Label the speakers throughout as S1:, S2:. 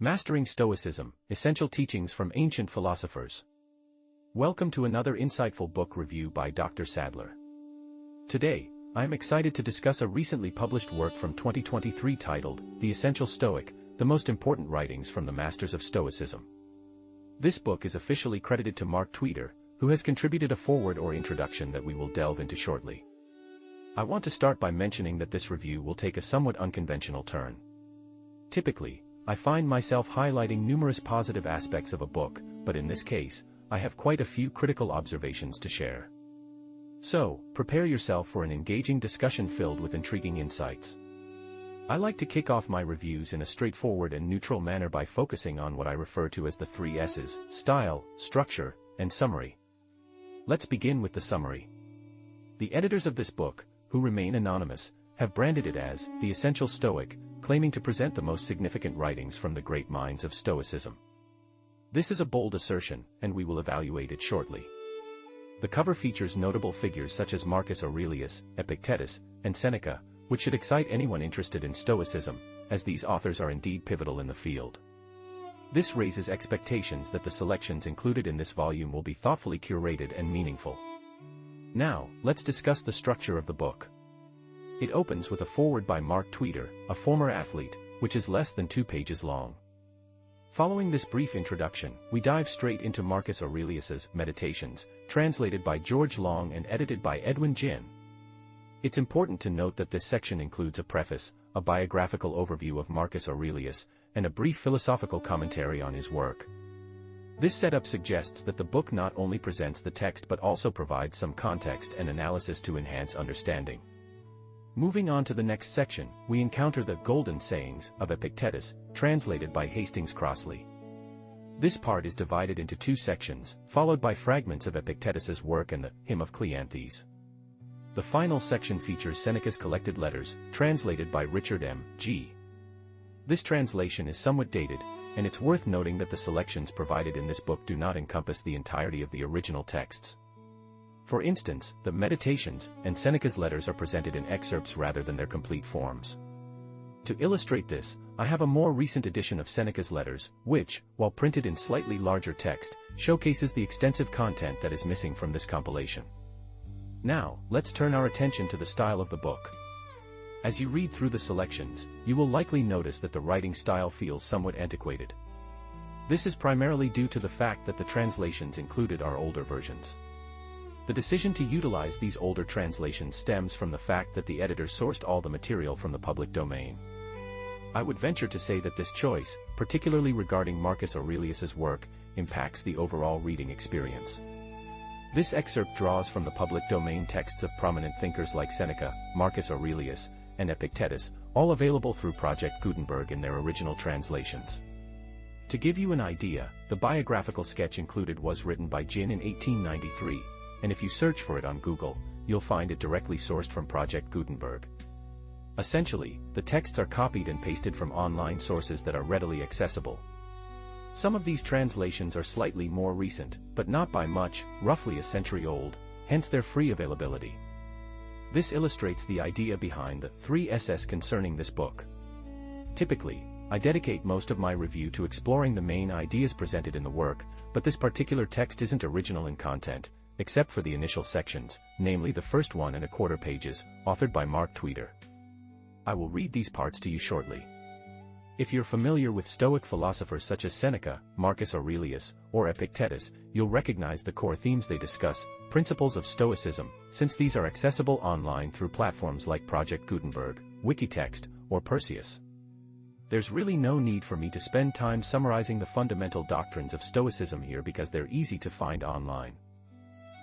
S1: Mastering Stoicism, Essential Teachings from Ancient Philosophers. Welcome to another insightful book review by Dr. Sadler. Today, I am excited to discuss a recently published work from 2023 titled, The Essential Stoic, the Most Important Writings from the Masters of Stoicism. This book is officially credited to Mark Tweeder, who has contributed a foreword or introduction that we will delve into shortly. I want to start by mentioning that this review will take a somewhat unconventional turn. Typically, I find myself highlighting numerous positive aspects of a book, but in this case, I have quite a few critical observations to share. So, prepare yourself for an engaging discussion filled with intriguing insights. I like to kick off my reviews in a straightforward and neutral manner by focusing on what I refer to as the 3 S's: style, structure, and summary. Let's begin with the summary. The editors of this book, who remain anonymous, have branded it as The Essential Stoic, claiming to present the most significant writings from the great minds of Stoicism. This is a bold assertion, and we will evaluate it shortly. The cover features notable figures such as Marcus Aurelius, Epictetus, and Seneca, which should excite anyone interested in Stoicism, as these authors are indeed pivotal in the field. This raises expectations that the selections included in this volume will be thoughtfully curated and meaningful. Now, let's discuss the structure of the book. It opens with a foreword by Mark Tweeder, a former athlete, which is less than 2 pages long. Following this brief introduction, we dive straight into Marcus Aurelius's Meditations, translated by George Long and edited by Edwin Jin. It's important to note that this section includes a preface, a biographical overview of Marcus Aurelius, and a brief philosophical commentary on his work. This setup suggests that the book not only presents the text but also provides some context and analysis to enhance understanding. Moving on to the next section, we encounter the Golden Sayings of Epictetus, translated by Hastings Crossley. This part is divided into 2 sections, followed by fragments of Epictetus's work and the Hymn of Cleanthes. The final section features Seneca's collected letters, translated by Richard M. G. This translation is somewhat dated, and it's worth noting that the selections provided in this book do not encompass the entirety of the original texts. For instance, the Meditations and Seneca's letters are presented in excerpts rather than their complete forms. To illustrate this, I have a more recent edition of Seneca's letters, which, while printed in slightly larger text, showcases the extensive content that is missing from this compilation. Now, let's turn our attention to the style of the book. As you read through the selections, you will likely notice that the writing style feels somewhat antiquated. This is primarily due to the fact that the translations included are older versions. The decision to utilize these older translations stems from the fact that the editor sourced all the material from the public domain. I would venture to say that this choice, particularly regarding Marcus Aurelius's work, impacts the overall reading experience. This excerpt draws from the public domain texts of prominent thinkers like Seneca, Marcus Aurelius, and Epictetus, all available through Project Gutenberg in their original translations. To give you an idea, the biographical sketch included was written by Jin in 1893, and if you search for it on Google, you'll find it directly sourced from Project Gutenberg. Essentially, the texts are copied and pasted from online sources that are readily accessible. Some of these translations are slightly more recent, but not by much, roughly a century old, hence their free availability. This illustrates the idea behind the 3 S's concerning this book. Typically, I dedicate most of my review to exploring the main ideas presented in the work, but this particular text isn't original in content, except for the initial sections, namely the first 1¼ pages, authored by Mark Tweeder. I will read these parts to you shortly. If you're familiar with Stoic philosophers such as Seneca, Marcus Aurelius, or Epictetus, you'll recognize the core themes they discuss, principles of Stoicism, since these are accessible online through platforms like Project Gutenberg, Wikitext, or Perseus. There's really no need for me to spend time summarizing the fundamental doctrines of Stoicism here because they're easy to find online.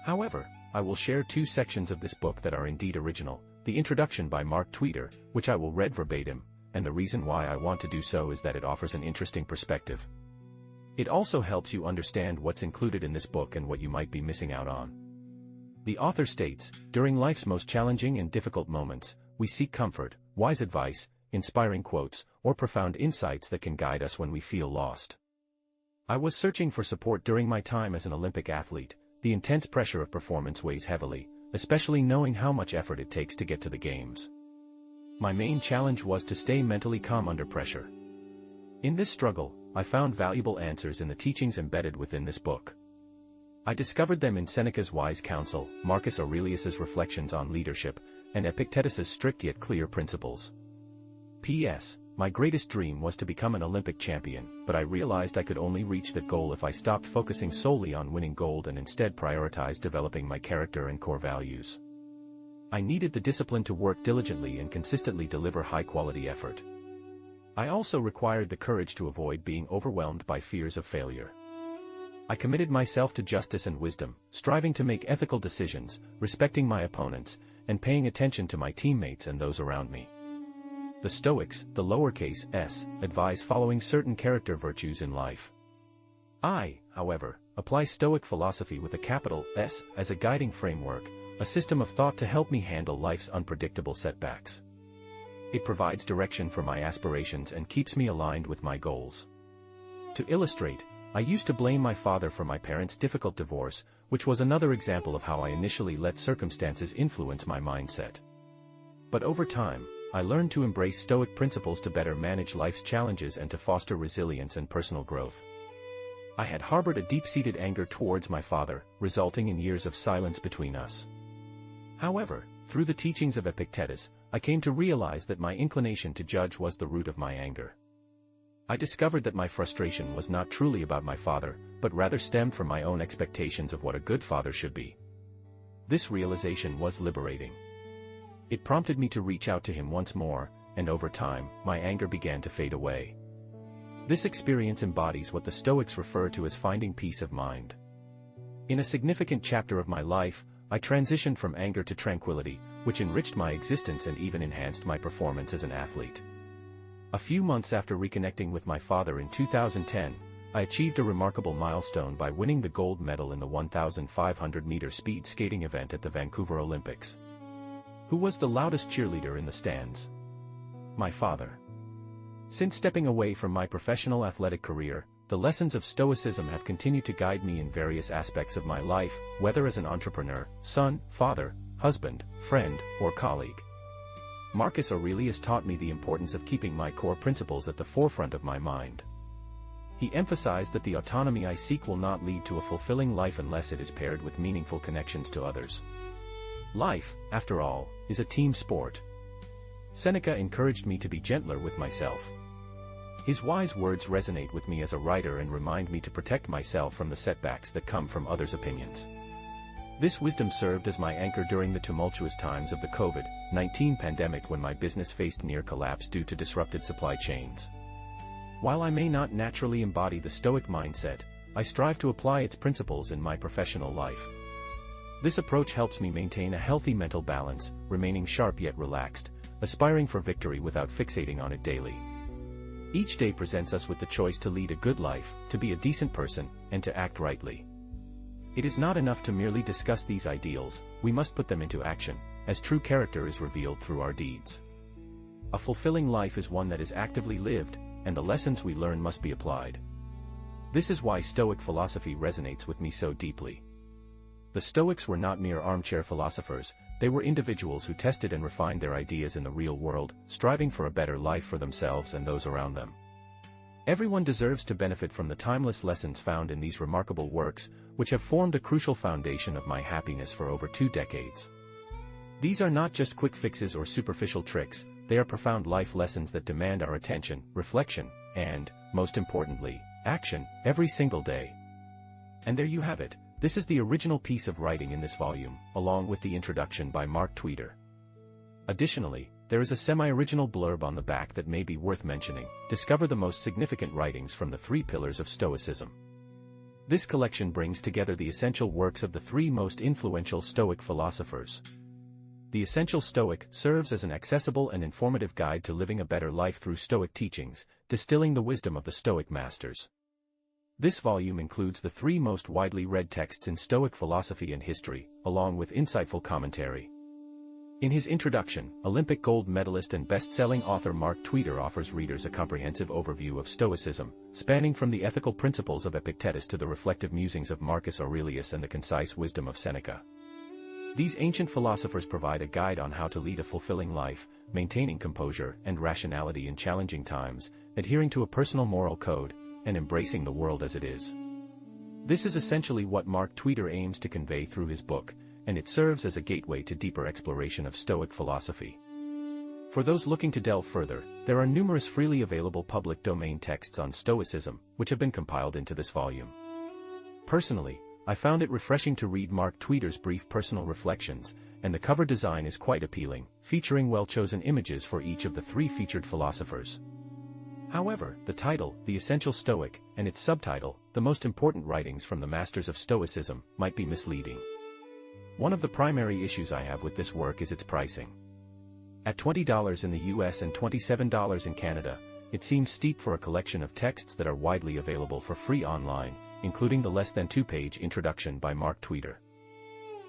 S1: However, I will share 2 sections of this book that are indeed original, the introduction by Mark Tweeder, which I will read verbatim, and the reason why I want to do so is that it offers an interesting perspective. It also helps you understand what's included in this book and what you might be missing out on. The author states, during life's most challenging and difficult moments, we seek comfort, wise advice, inspiring quotes, or profound insights that can guide us when we feel lost. I was searching for support during my time as an Olympic athlete. The intense pressure of performance weighs heavily, especially knowing how much effort it takes to get to the games. My main challenge was to stay mentally calm under pressure. In this struggle, I found valuable answers in the teachings embedded within this book. I discovered them in Seneca's wise counsel, Marcus Aurelius's reflections on leadership, and Epictetus's strict yet clear principles. P.S. My greatest dream was to become an Olympic champion, but I realized I could only reach that goal if I stopped focusing solely on winning gold and instead prioritized developing my character and core values. I needed the discipline to work diligently and consistently deliver high-quality effort. I also required the courage to avoid being overwhelmed by fears of failure. I committed myself to justice and wisdom, striving to make ethical decisions, respecting my opponents, and paying attention to my teammates and those around me. The Stoics, the lowercase s, advise following certain character virtues in life. I, however, apply Stoic philosophy with a capital S as a guiding framework, a system of thought to help me handle life's unpredictable setbacks. It provides direction for my aspirations and keeps me aligned with my goals. To illustrate, I used to blame my father for my parents' difficult divorce, which was another example of how I initially let circumstances influence my mindset. But over time, I learned to embrace Stoic principles to better manage life's challenges and to foster resilience and personal growth. I had harbored a deep-seated anger towards my father, resulting in years of silence between us. However, through the teachings of Epictetus, I came to realize that my inclination to judge was the root of my anger. I discovered that my frustration was not truly about my father, but rather stemmed from my own expectations of what a good father should be. This realization was liberating. It prompted me to reach out to him once more, and over time, my anger began to fade away. This experience embodies what the Stoics refer to as finding peace of mind. In a significant chapter of my life, I transitioned from anger to tranquility, which enriched my existence and even enhanced my performance as an athlete. A few months after reconnecting with my father in 2010, I achieved a remarkable milestone by winning the gold medal in the 1,500-meter speed skating event at the Vancouver Olympics. Who was the loudest cheerleader in the stands? My father. Since stepping away from my professional athletic career, the lessons of Stoicism have continued to guide me in various aspects of my life, whether as an entrepreneur, son, father, husband, friend, or colleague. Marcus Aurelius taught me the importance of keeping my core principles at the forefront of my mind. He emphasized that the autonomy I seek will not lead to a fulfilling life unless it is paired with meaningful connections to others. Life, after all, is a team sport. Seneca encouraged me to be gentler with myself. His wise words resonate with me as a writer and remind me to protect myself from the setbacks that come from others' opinions. This wisdom served as my anchor during the tumultuous times of the COVID-19 pandemic when my business faced near collapse due to disrupted supply chains. While I may not naturally embody the Stoic mindset, I strive to apply its principles in my professional life. This approach helps me maintain a healthy mental balance, remaining sharp yet relaxed, aspiring for victory without fixating on it daily. Each day presents us with the choice to lead a good life, to be a decent person, and to act rightly. It is not enough to merely discuss these ideals, we must put them into action, as true character is revealed through our deeds. A fulfilling life is one that is actively lived, and the lessons we learn must be applied. This is why Stoic philosophy resonates with me so deeply. The Stoics were not mere armchair philosophers, they were individuals who tested and refined their ideas in the real world, striving for a better life for themselves and those around them. Everyone deserves to benefit from the timeless lessons found in these remarkable works, which have formed a crucial foundation of my happiness for over 2 decades. These are not just quick fixes or superficial tricks, they are profound life lessons that demand our attention, reflection, and, most importantly, action, every single day. And there you have it. This is the original piece of writing in this volume, along with the introduction by Mark Tweeder. Additionally, there is a semi-original blurb on the back that may be worth mentioning. Discover the most significant writings from the 3 pillars of Stoicism. This collection brings together the essential works of the 3 most influential Stoic philosophers. The Essential Stoic serves as an accessible and informative guide to living a better life through Stoic teachings, distilling the wisdom of the Stoic masters. This volume includes the 3 most widely read texts in Stoic philosophy and history, along with insightful commentary. In his introduction, Olympic gold medalist and best-selling author Mark Tweeder offers readers a comprehensive overview of Stoicism, spanning from the ethical principles of Epictetus to the reflective musings of Marcus Aurelius and the concise wisdom of Seneca. These ancient philosophers provide a guide on how to lead a fulfilling life, maintaining composure and rationality in challenging times, adhering to a personal moral code, and embracing the world as it is. This is essentially what Mark Twitter aims to convey through his book, and it serves as a gateway to deeper exploration of Stoic philosophy. For those looking to delve further, there are numerous freely available public domain texts on Stoicism, which have been compiled into this volume. Personally, I found it refreshing to read Mark Twitter's brief personal reflections, and the cover design is quite appealing, featuring well-chosen images for each of the three featured philosophers. However, the title, The Essential Stoic, and its subtitle, The Most Important Writings from the Masters of Stoicism, might be misleading. One of the primary issues I have with this work is its pricing. At $20 in the US and $27 in Canada, it seems steep for a collection of texts that are widely available for free online, including the less than two-page introduction by Mark Twitter.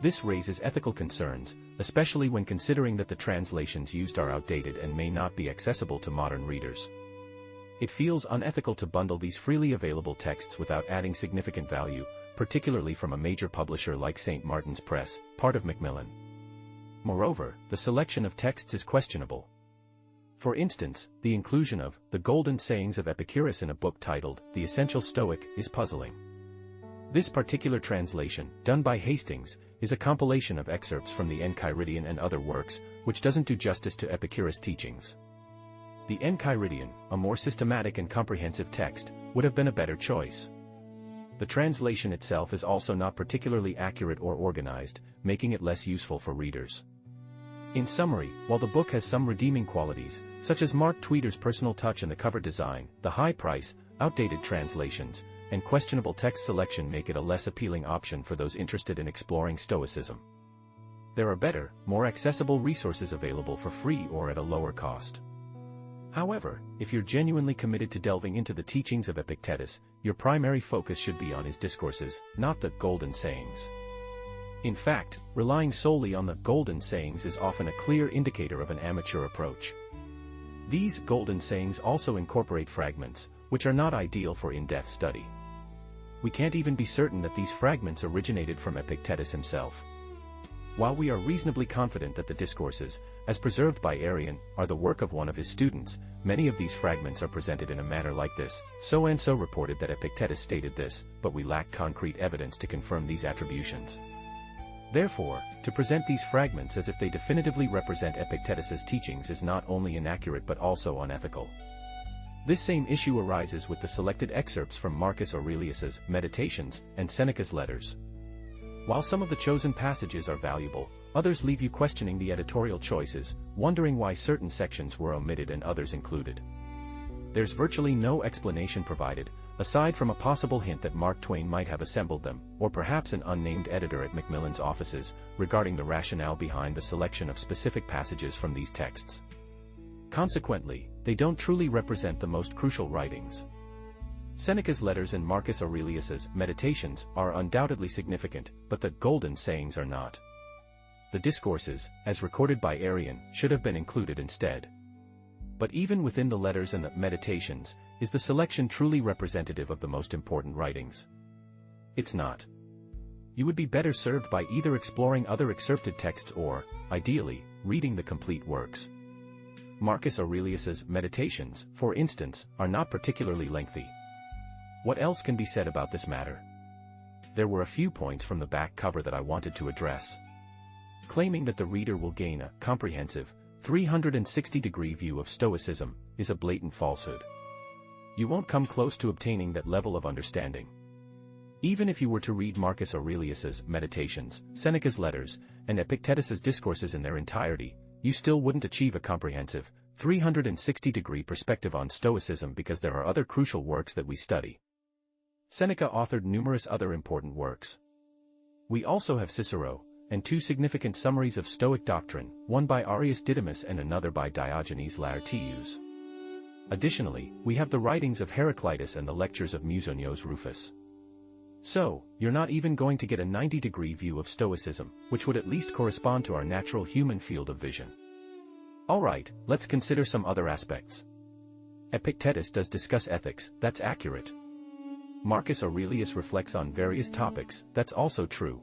S1: This raises ethical concerns, especially when considering that the translations used are outdated and may not be accessible to modern readers. It feels unethical to bundle these freely available texts without adding significant value, particularly from a major publisher like St. Martin's Press, part of Macmillan. Moreover, the selection of texts is questionable. For instance, the inclusion of the golden sayings of Epictetus in a book titled The Essential Stoic is puzzling. This particular translation, done by Hastings, is a compilation of excerpts from the Enchiridion and other works, which doesn't do justice to Epicurus' teachings. The Enchiridion, a more systematic and comprehensive text, would have been a better choice. The translation itself is also not particularly accurate or organized, making it less useful for readers. In summary, while the book has some redeeming qualities, such as Mark Twitter's personal touch and the cover design, the high price, outdated translations, and questionable text selection make it a less appealing option for those interested in exploring Stoicism. There are better, more accessible resources available for free or at a lower cost. However, if you're genuinely committed to delving into the teachings of Epictetus, your primary focus should be on his discourses, not the golden sayings. In fact, relying solely on the golden sayings is often a clear indicator of an amateur approach. These golden sayings also incorporate fragments, which are not ideal for in-depth study. We can't even be certain that these fragments originated from Epictetus himself. While we are reasonably confident that the discourses, as preserved by Arrian, are the work of one of his students, many of these fragments are presented in a manner like this: so-and-so reported that Epictetus stated this, but we lack concrete evidence to confirm these attributions. Therefore, to present these fragments as if they definitively represent Epictetus's teachings is not only inaccurate but also unethical. This same issue arises with the selected excerpts from Marcus Aurelius's Meditations and Seneca's letters. While some of the chosen passages are valuable, others leave you questioning the editorial choices, wondering why certain sections were omitted and others included. There's virtually no explanation provided, aside from a possible hint that Mark Twain might have assembled them, or perhaps an unnamed editor at Macmillan's offices, regarding the rationale behind the selection of specific passages from these texts. Consequently, they don't truly represent the most crucial writings. Seneca's letters and Marcus Aurelius's Meditations are undoubtedly significant, but the golden sayings are not. The discourses, as recorded by Arrian, should have been included instead. But even within the letters and the Meditations, is the selection truly representative of the most important writings? It's not. You would be better served by either exploring other excerpted texts or, ideally, reading the complete works. Marcus Aurelius's Meditations, for instance, are not particularly lengthy. What else can be said about this matter? There were a few points from the back cover that I wanted to address. Claiming that the reader will gain a comprehensive, 360-degree view of Stoicism is a blatant falsehood. You won't come close to obtaining that level of understanding. Even if you were to read Marcus Aurelius's Meditations, Seneca's letters, and Epictetus's discourses in their entirety, you still wouldn't achieve a comprehensive, 360-degree perspective on Stoicism because there are other crucial works that we study. Seneca authored numerous other important works. We also have Cicero, and two significant summaries of Stoic doctrine, one by Arrius Didymus and another by Diogenes Laertius. Additionally, we have the writings of Heraclitus and the lectures of Musonius Rufus. So, you're not even going to get a 90-degree view of Stoicism, which would at least correspond to our natural human field of vision. Alright, let's consider some other aspects. Epictetus does discuss ethics, that's accurate. Marcus Aurelius reflects on various topics, that's also true.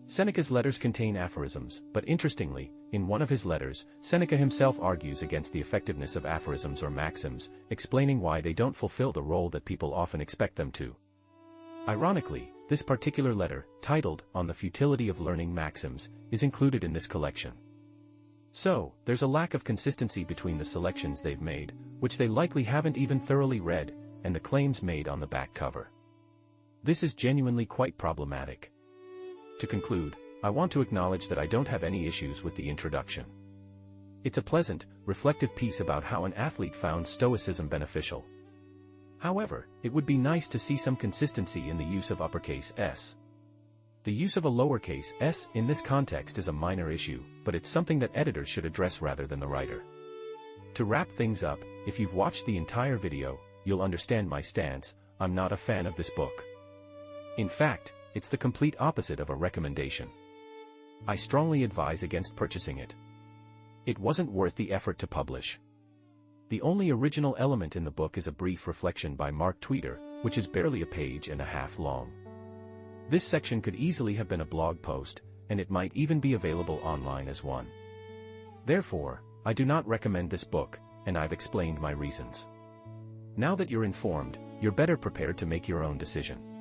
S1: Seneca's letters contain aphorisms, but interestingly, in one of his letters, Seneca himself argues against the effectiveness of aphorisms or maxims, explaining why they don't fulfill the role that people often expect them to. Ironically, this particular letter, titled On the Futility of Learning Maxims, is included in this collection. So, there's a lack of consistency between the selections they've made, which they likely haven't even thoroughly read, and the claims made on the back cover. This is genuinely quite problematic. To conclude, I want to acknowledge that I don't have any issues with the introduction. It's a pleasant, reflective piece about how an athlete found Stoicism beneficial. However, it would be nice to see some consistency in the use of uppercase S. The use of a lowercase s in this context is a minor issue, but it's something that editors should address rather than the writer. To wrap things up, if you've watched the entire video, you'll understand my stance. I'm not a fan of this book. In fact, it's the complete opposite of a recommendation. I strongly advise against purchasing it. It wasn't worth the effort to publish. The only original element in the book is a brief reflection by Mark Twitter, which is barely a page and a half long. This section could easily have been a blog post, and it might even be available online as one. Therefore, I do not recommend this book, and I've explained my reasons. Now that you're informed, you're better prepared to make your own decision.